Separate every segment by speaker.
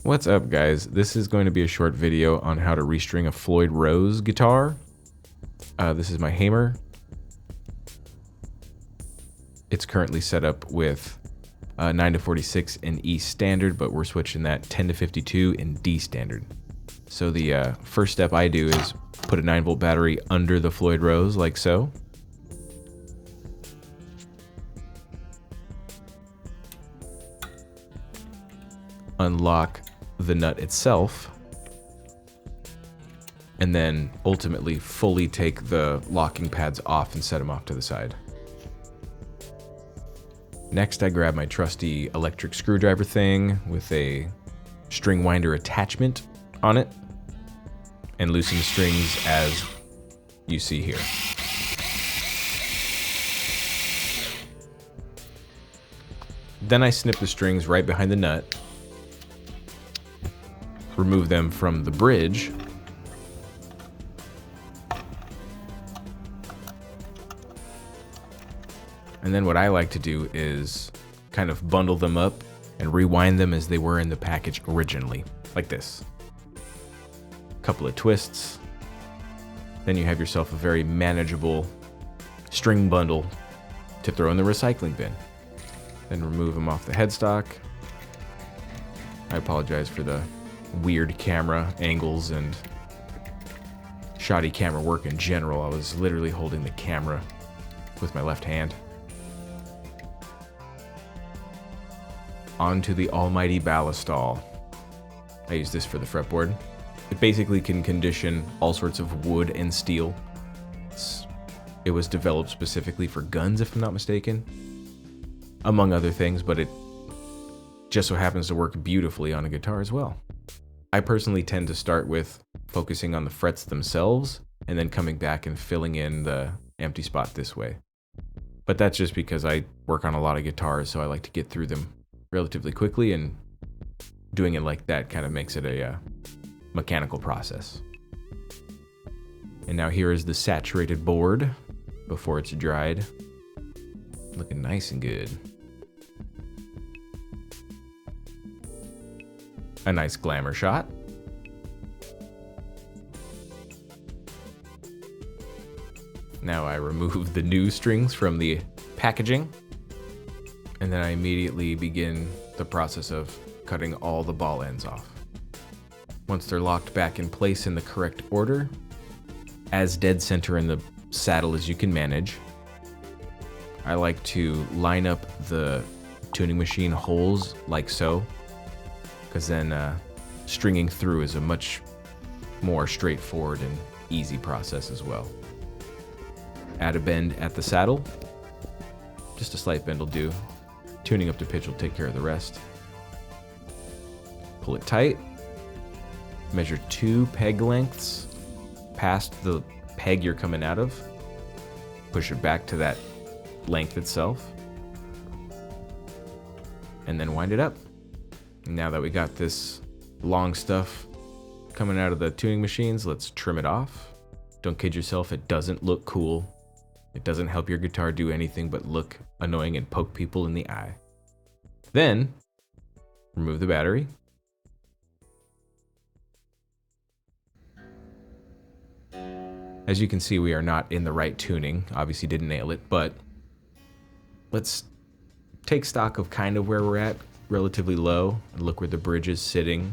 Speaker 1: What's up, guys? This is going to be a short video on how to restring a Floyd Rose guitar. This is my hammer. It's currently set up with 9 to 46 in E standard, but we're switching that 10 to 52 in D standard. So the first step I do is put a 9-volt battery under the Floyd Rose, like so. Unlock the nut itself, and then ultimately fully take the locking pads off and set them off to the side. Next, I grab my trusty electric screwdriver thing with a string winder attachment on it and loosen the strings as you see here. Then I snip the strings right behind the nut, remove them from the bridge, and then what I like to do is kind of bundle them up and rewind them as they were in the package originally, like this. Couple of twists, then you have yourself a very manageable string bundle to throw in the recycling bin. Then remove them off the headstock. I apologize for the weird camera angles and shoddy camera work in general. I was literally holding the camera with my left hand. Onto the almighty ballistol. I use this for the fretboard. It basically can condition all sorts of wood and steel. It was developed specifically for guns, if I'm not mistaken, among other things, but it just so happens to work beautifully on a guitar as well. I personally tend to start with focusing on the frets themselves and then coming back and filling in the empty spot this way. But that's just because I work on a lot of guitars, so I like to get through them relatively quickly, and doing it like that kind of makes it a mechanical process. And now here is the saturated board before it's dried. Looking nice and good. A nice glamour shot. Now I remove the new strings from the packaging, and then I immediately begin the process of cutting all the ball ends off. Once they're locked back in place in the correct order, as dead center in the saddle as you can manage, I like to line up the tuning machine holes like so, because then stringing through is a much more straightforward and easy process as well. Add a bend at the saddle. Just a slight bend will do. Tuning up to pitch will take care of the rest. Pull it tight. Measure 2 peg lengths past the peg you're coming out of. Push it back to that length itself. And then wind it up. Now that we got this long stuff coming out of the tuning machines, let's trim it off. Don't kid yourself, it doesn't look cool. It doesn't help your guitar do anything but look annoying and poke people in the eye. Then, remove the battery. As you can see, we are not in the right tuning. Obviously didn't nail it, but let's take stock of kind of where we're at. Relatively low, and look where the bridge is sitting.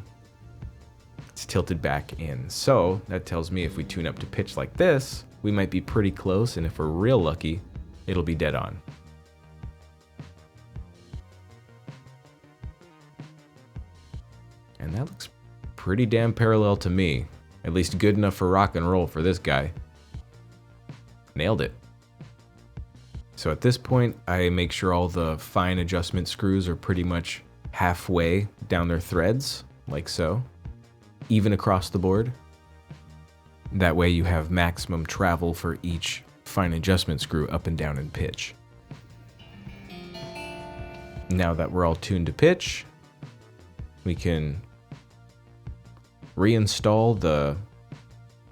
Speaker 1: It's tilted back in. So that tells me if we tune up to pitch like this, we might be pretty close, and if we're real lucky, it'll be dead on. And that looks pretty damn parallel to me. At least good enough for rock and roll for this guy. Nailed it. So at this point, I make sure all the fine adjustment screws are pretty much halfway down their threads, like so, even across the board. That way you have maximum travel for each fine adjustment screw up and down in pitch. Now that we're all tuned to pitch, we can reinstall the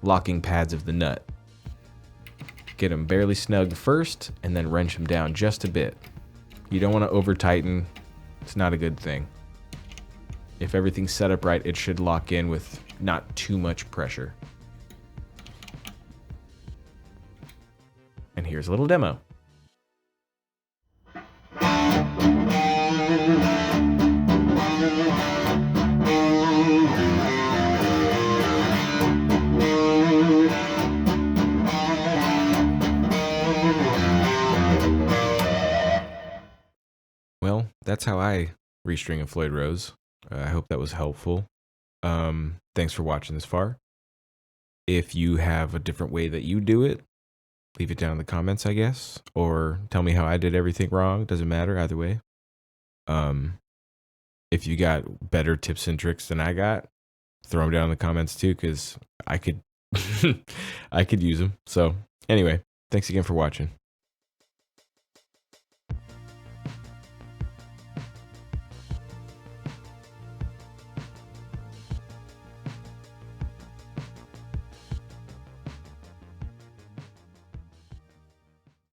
Speaker 1: locking pads of the nut. Get them barely snug first, and then wrench them down just a bit. You don't want to over tighten. It's not a good thing. If everything's set up right, it should lock in with not too much pressure. And here's a little demo. Well, that's how I restring a Floyd Rose. I hope that was helpful. Thanks for watching this far. If you have a different way that you do it, leave it down in the comments, I guess, or tell me how I did everything wrong. Doesn't matter either way. If you got better tips and tricks than I got, throw them down in the comments too, because I could I could use them. So anyway, thanks again for watching.